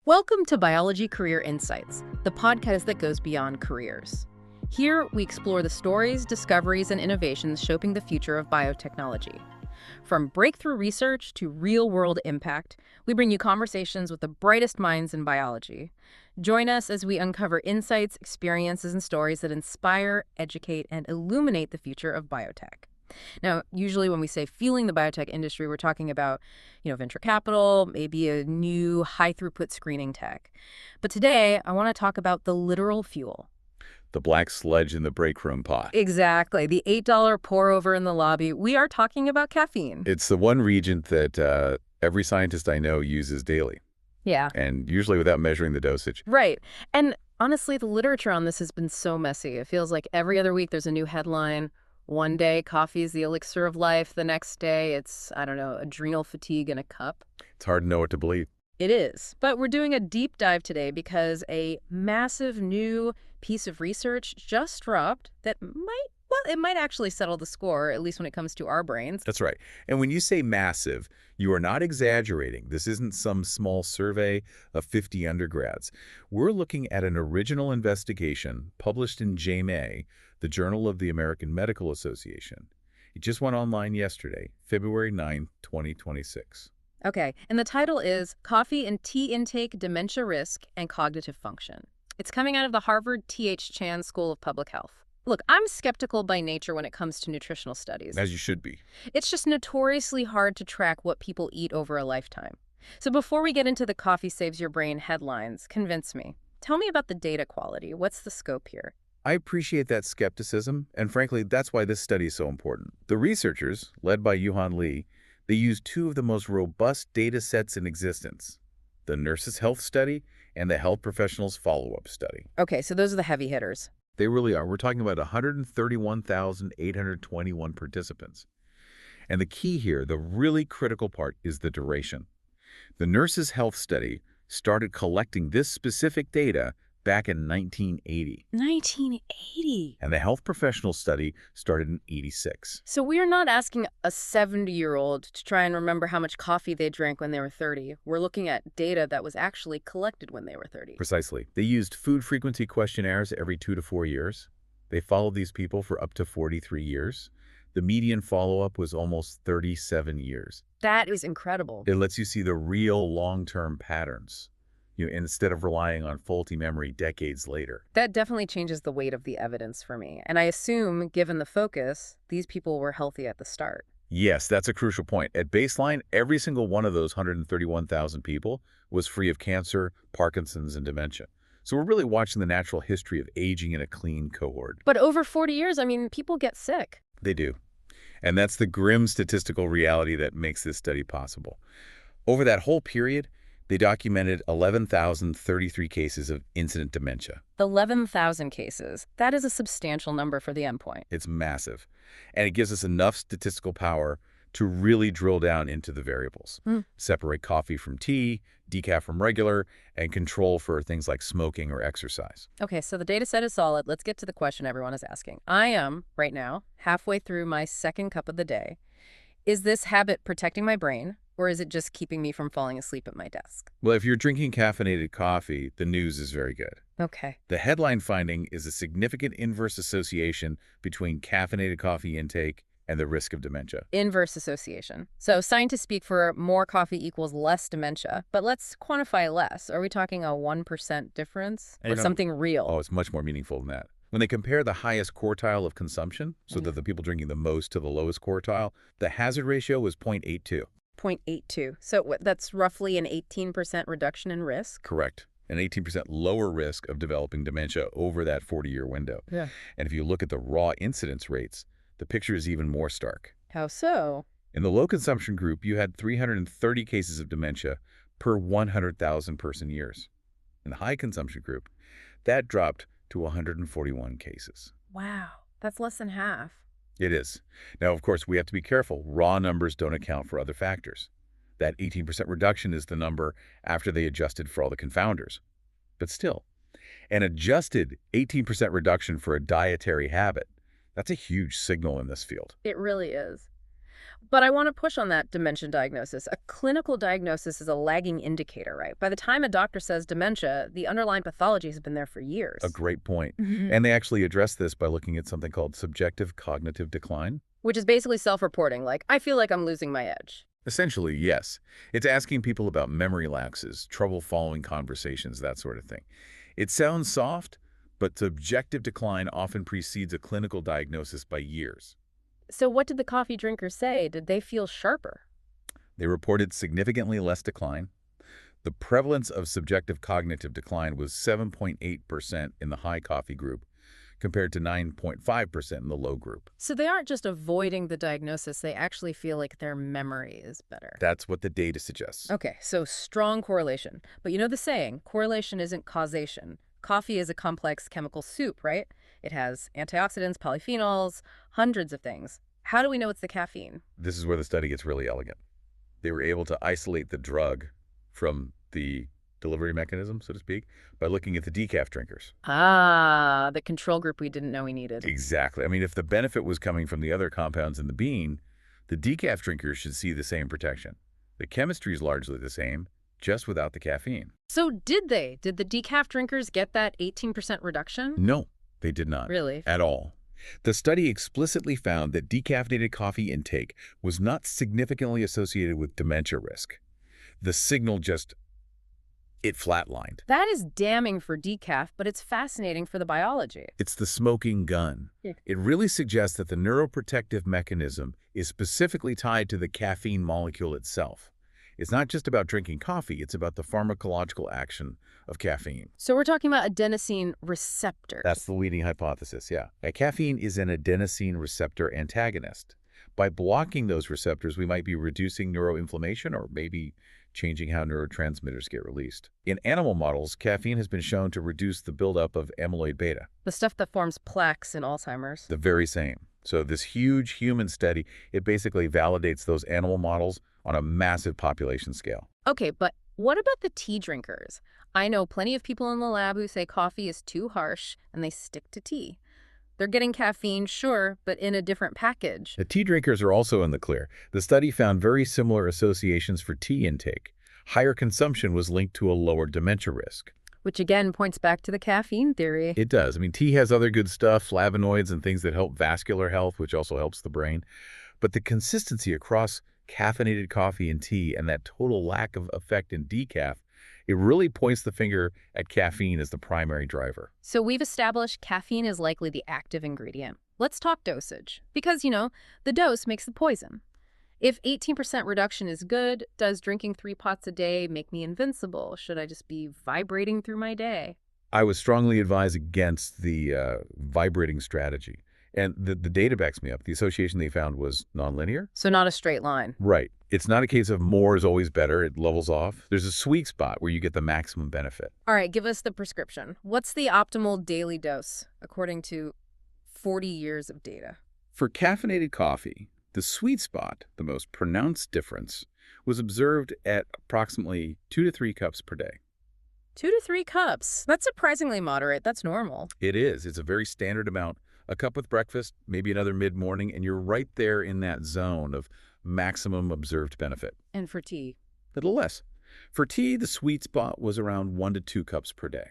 Welcome to Biology Career Insights, the podcast that goes beyond careers. Here, we explore the stories, discoveries, and innovations shaping the future of biotechnology. From breakthrough research to real-world impact, we bring you conversations with the brightest minds in biology. Join us as we uncover insights, experiences, and stories that inspire, educate, and illuminate the future of biotech. Now, usually when we say fueling the biotech industry, we're talking about, venture capital, maybe a new high-throughput screening tech. But today, I want to talk about the literal fuel. The black sludge in the break room pot. Exactly. The $8 pour-over in the lobby. We are talking about caffeine. It's the one reagent that every scientist I know uses daily. Yeah. And usually without measuring the dosage. Right. And honestly, the literature on this has been so messy. It feels like every other week there's a new headline. One day, coffee is the elixir of life. The next day, it's, adrenal fatigue in a cup. It's hard to know what to believe. It is. But we're doing a deep dive today because a massive new piece of research just dropped that it might actually settle the score, at least when it comes to our brains. That's right. And when you say massive, you are not exaggerating. This isn't some small survey of 50 undergrads. We're looking at an original investigation published in JAMA, the Journal of the American Medical Association. It just went online yesterday, February 9, 2026. Okay, and the title is Coffee and Tea Intake, Dementia Risk, and Cognitive Function. It's coming out of the Harvard T.H. Chan School of Public Health. Look, I'm skeptical by nature when it comes to nutritional studies. As you should be. It's just notoriously hard to track what people eat over a lifetime. So before we get into the coffee saves your brain headlines, convince me. Tell me about the data quality. What's the scope here? I appreciate that skepticism, and frankly, that's why this study is so important. The researchers, led by Yuhan Li, they used two of the most robust data sets in existence, the Nurses' Health Study and the Health Professionals Follow-Up Study. Okay, so those are the heavy hitters. They really are. We're talking about 131,821 participants. And the key here, the really critical part, is the duration. The Nurses' Health Study started collecting this specific data back in 1980. 1980? And the Health Professional Study started in 86. So we are not asking a 70-year-old to try and remember how much coffee they drank when they were 30. We're looking at data that was actually collected when they were 30. Precisely. They used food frequency questionnaires every 2 to 4 years. They followed these people for up to 43 years. The median follow-up was almost 37 years. That is incredible. It lets you see the real long-term patterns, instead of relying on faulty memory decades later. That definitely changes the weight of the evidence for me. And I assume, given the focus, these people were healthy at the start. Yes, that's a crucial point. At baseline, every single one of those 131,000 people was free of cancer, Parkinson's, and dementia. So we're really watching the natural history of aging in a clean cohort. But over 40 years, people get sick. They do. And that's the grim statistical reality that makes this study possible. Over that whole period, they documented 11,033 cases of incident dementia. 11,000 cases. That is a substantial number for the endpoint. It's massive. And it gives us enough statistical power to really drill down into the variables. Separate coffee from tea, decaf from regular, and control for things like smoking or exercise. Okay, so the data set is solid. Let's get to the question everyone is asking. I am, right now, halfway through my second cup of the day. Is this habit protecting my brain? Or is it just keeping me from falling asleep at my desk? Well, if you're drinking caffeinated coffee, the news is very good. Okay. The headline finding is a significant inverse association between caffeinated coffee intake and the risk of dementia. Inverse association. So scientists speak for more coffee equals less dementia, but let's quantify less. Are we talking a 1% difference or something real? Oh, it's much more meaningful than that. When they compare the highest quartile of consumption, so that the people drinking the most to the lowest quartile, the hazard ratio was 0.82. 0.82. So that's roughly an 18% reduction in risk? Correct. An 18% lower risk of developing dementia over that 40-year window. Yeah. And if you look at the raw incidence rates, the picture is even more stark. How so? In the low consumption group, you had 330 cases of dementia per 100,000 person years. In the high consumption group, that dropped to 141 cases. Wow, that's less than half. It is. Now, of course, we have to be careful. Raw numbers don't account for other factors. That 18% reduction is the number after they adjusted for all the confounders. But still, an adjusted 18% reduction for a dietary habit, that's a huge signal in this field. It really is. But I want to push on that dementia diagnosis. A clinical diagnosis is a lagging indicator, right? By the time a doctor says dementia, the underlying pathology has been there for A years. great point. Mhm. And they actually address this by looking at something called subjective cognitive decline. Which is basically self-reporting, like, I feel like I'm losing my edge. Essentially, yes. It's asking people about memory lapses, trouble following conversations, that sort of thing. It sounds soft, but subjective decline often precedes a clinical diagnosis by years. So what did the coffee drinkers say? Did they feel sharper? They reported significantly less decline. The prevalence of subjective cognitive decline was 7.8% in the high coffee group, compared to 9.5% in the low group. So they aren't just avoiding the diagnosis, they actually feel like their memory is better. That's what the data suggests. Okay, so strong correlation. But you know the saying, correlation isn't causation. Coffee is a complex chemical soup, right? It has antioxidants, polyphenols, hundreds of things. How do we know it's the caffeine? This is where the study gets really elegant. They were able to isolate the drug from the delivery mechanism, so to speak, by looking at the decaf drinkers. Ah, the control group we didn't know we needed. Exactly. I mean, if the benefit was coming from the other compounds in the bean, the decaf drinkers should see the same protection. The chemistry is largely the same, just without the caffeine. So did they? Did the decaf drinkers get that 18% reduction? No, they did not. Really? At all. The study explicitly found that decaffeinated coffee intake was not significantly associated with dementia risk. The signal just, it flatlined. That is damning for decaf, but it's fascinating for the biology. It's the smoking gun. Yeah. It really suggests that the neuroprotective mechanism is specifically tied to the caffeine molecule itself. It's not just about drinking coffee, it's about the pharmacological action of caffeine. So we're talking about adenosine receptors. That's the leading hypothesis, yeah. Caffeine is an adenosine receptor antagonist. By blocking those receptors, we might be reducing neuroinflammation or maybe changing how neurotransmitters get released. In animal models, caffeine has been shown to reduce the buildup of amyloid beta. The stuff that forms plaques in Alzheimer's. The very same. So this huge human study, it basically validates those animal models on a massive population scale. Okay, but what about the tea drinkers? I know plenty of people in the lab who say coffee is too harsh and they stick to tea. They're getting caffeine, sure, but in a different package. The tea drinkers are also in the clear. The study found very similar associations for tea intake. Higher consumption was linked to a lower dementia risk. Which again points back to the caffeine theory. It does. I mean, tea has other good stuff, flavonoids and things that help vascular health, which also helps the brain. But the consistency across caffeinated coffee and tea and that total lack of effect in decaf, it really points the finger at caffeine as the primary driver. So we've established caffeine is likely the active ingredient. Let's talk dosage. Because, the dose makes the poison. If 18% reduction is good, does drinking 3 pots a day make me invincible? Should I just be vibrating through my day? I would strongly advise against the vibrating strategy. And the data backs me up. The association they found was nonlinear. So not a straight line. Right. It's not a case of more is always better. It levels off. There's a sweet spot where you get the maximum benefit. All right, give us the prescription. What's the optimal daily dose according to 40 years of data? For caffeinated coffee, the sweet spot, the most pronounced difference, was observed at approximately 2 to 3 cups per day. 2 to 3 cups. That's surprisingly moderate. That's normal. It is. It's a very standard amount. A cup with breakfast, maybe another mid-morning, and you're right there in that zone of maximum observed benefit. And for tea? Little less. For tea, the sweet spot was around 1 to 2 cups per day.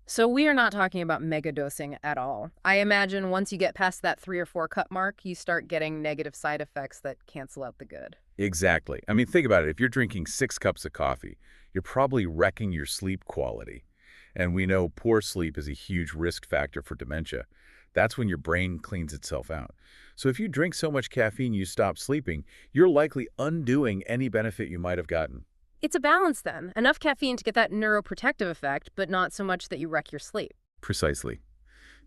So we are not talking about mega dosing at all. I imagine once you get past that 3 or 4 cup mark, you start getting negative side effects that cancel out the good. Exactly. I mean, think about it. If you're drinking 6 cups of coffee, you're probably wrecking your sleep quality. And we know poor sleep is a huge risk factor for dementia. That's when your brain cleans itself out. So if you drink so much caffeine you stop sleeping, you're likely undoing any benefit you might have gotten. It's a balance then. Enough caffeine to get that neuroprotective effect, but not so much that you wreck your sleep. Precisely.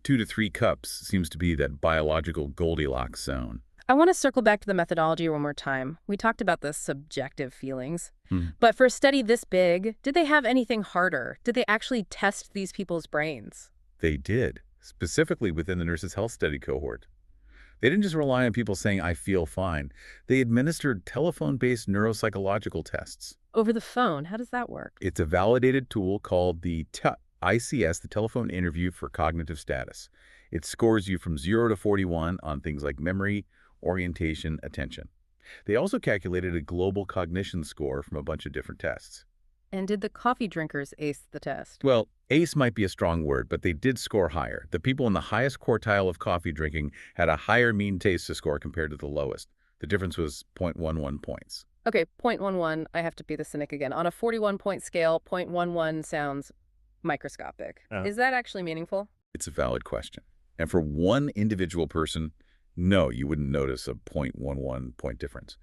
2 to 3 cups seems to be that biological Goldilocks zone. I want to circle back to the methodology one more time. We talked about the subjective feelings. But for a study this big, did they have anything harder? Did they actually test these people's brains? They did, specifically within the Nurses' Health Study cohort. They didn't just rely on people saying, I feel fine. They administered telephone-based neuropsychological tests. Over the phone, how does that work? It's a validated tool called the ICS, the Telephone Interview for Cognitive Status. It scores you from 0 to 41 on things like memory, orientation, attention. They also calculated a global cognition score from a bunch of different tests. And did the coffee drinkers ace the test? Well, ACE might be a strong word, but they did score higher. The people in the highest quartile of coffee drinking had a higher mean taste score compared to the lowest. The difference was 0.11 points. Okay, 0.11, I have to be the cynic again. On a 41-point scale, 0.11 sounds microscopic. Is that actually meaningful? It's a valid question. And for one individual person, no, you wouldn't notice a 0.11 point difference.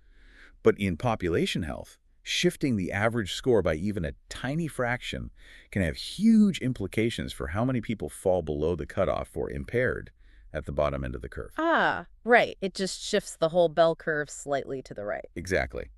But in population health, shifting the average score by even a tiny fraction can have huge implications for how many people fall below the cutoff or impaired at the bottom end of the curve. Ah, right. It just shifts the whole bell curve slightly to the right. Exactly.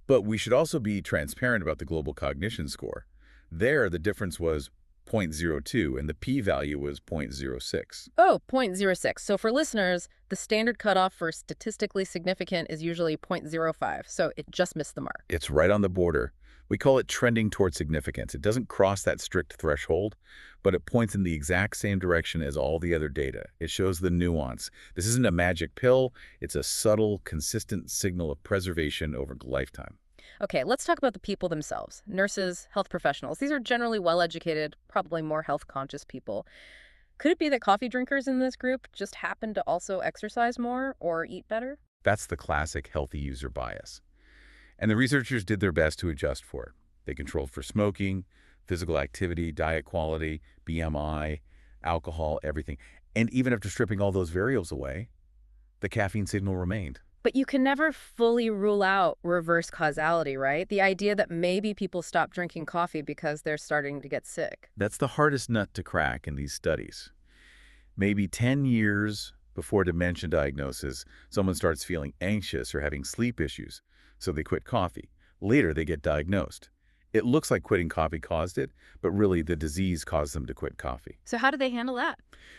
But we should also be transparent about the global cognition score. There, the difference was 0.02, and the p-value was 0.06. Oh, 0.06. So for listeners, the standard cutoff for statistically significant is usually 0.05, so it just missed the mark. It's right on the border. We call it trending toward significance. It doesn't cross that strict threshold, but it points in the exact same direction as all the other data. It shows the nuance. This isn't a magic pill. It's a subtle, consistent signal of preservation over a lifetime. Okay, let's talk about the people themselves. Nurses, health professionals. These are generally well-educated, probably more health-conscious people. Could it be that coffee drinkers in this group just happen to also exercise more or eat better? That's the classic healthy user bias. And the researchers did their best to adjust for it. They controlled for smoking, physical activity, diet quality, BMI, alcohol, everything. And even after stripping all those variables away, the caffeine signal remained. But you can never fully rule out reverse causality, right? The idea that maybe people stop drinking coffee because they're starting to get sick. That's the hardest nut to crack in these studies. Maybe 10 years before dementia diagnosis, someone starts feeling anxious or having sleep issues, so they quit coffee. Later, they get diagnosed. It looks like quitting coffee caused it, but really the disease caused them to quit coffee. So how do they handle that?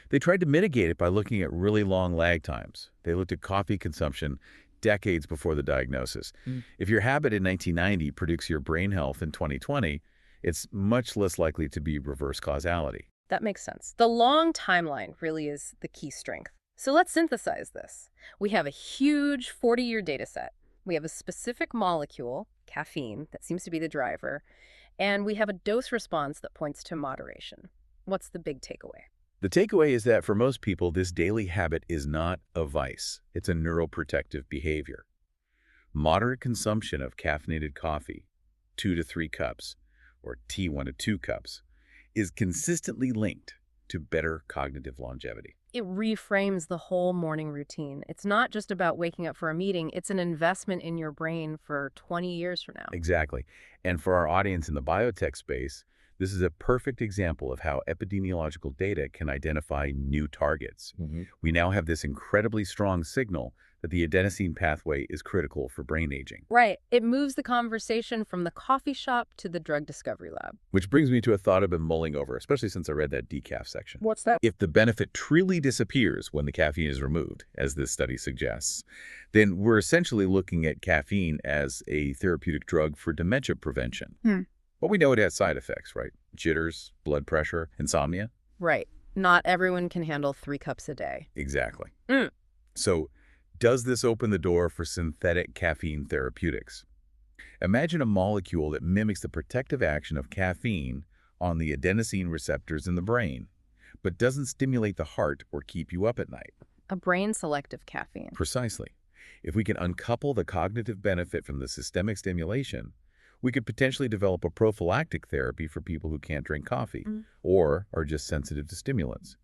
They tried to mitigate it by looking at really long lag times. They looked at coffee consumption decades before the diagnosis. If your habit in 1990 predicts your brain health in 2020, it's much less likely to be reverse causality. That makes sense. The long timeline really is the key strength. So let's synthesize this. We have a huge 40-year data set. We have a specific molecule, caffeine, that seems to be the driver, and we have a dose response that points to moderation. What's the big takeaway? The takeaway is that for most people, this daily habit is not a vice. It's a neuroprotective behavior. Moderate consumption of caffeinated coffee, 2 to 3 cups, or tea 1 to 2 cups, is consistently linked to better cognitive longevity. It reframes the whole morning routine. It's not just about waking up for a meeting. It's an investment in your brain for 20 years from now. Exactly. And for our audience in the biotech space, this is a perfect example of how epidemiological data can identify new targets. We now have this incredibly strong signal that the adenosine pathway is critical for brain aging. Right. It moves the conversation from the coffee shop to the drug discovery lab. Which brings me to a thought I've been mulling over, especially since I read that decaf section. What's that? If the benefit truly disappears when the caffeine is removed, as this study suggests, then we're essentially looking at caffeine as a therapeutic drug for dementia prevention. But we know it has side effects, right? Jitters, blood pressure, insomnia. Right. Not everyone can handle 3 cups a day. Exactly. So does this open the door for synthetic caffeine therapeutics? Imagine a molecule that mimics the protective action of caffeine on the adenosine receptors in the brain, but doesn't stimulate the heart or keep you up at night. A brain-selective caffeine. Precisely. If we can uncouple the cognitive benefit from the systemic stimulation, we could potentially develop a prophylactic therapy for people who can't drink coffee or are just sensitive to stimulants.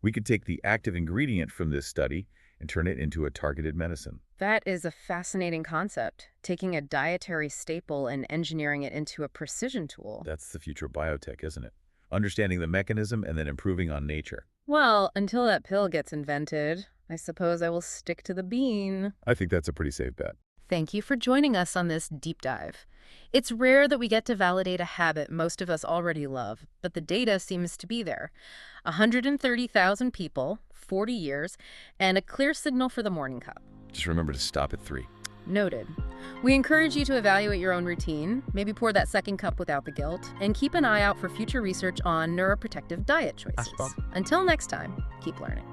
We could take the active ingredient from this study and turn it into a targeted medicine. That is a fascinating concept, taking a dietary staple and engineering it into a precision tool. That's the future of biotech, isn't it? Understanding the mechanism and then improving on nature. Well, until that pill gets invented, I suppose I will stick to the bean. I think that's a pretty safe bet. Thank you for joining us on this deep dive. It's rare that we get to validate a habit most of us already love, but the data seems to be there. 130,000 people, 40 years, and a clear signal for the morning cup. Just remember to stop at 3. Noted. We encourage you to evaluate your own routine, maybe pour that second cup without the guilt, and keep an eye out for future research on neuroprotective diet choices. Until next time, keep learning.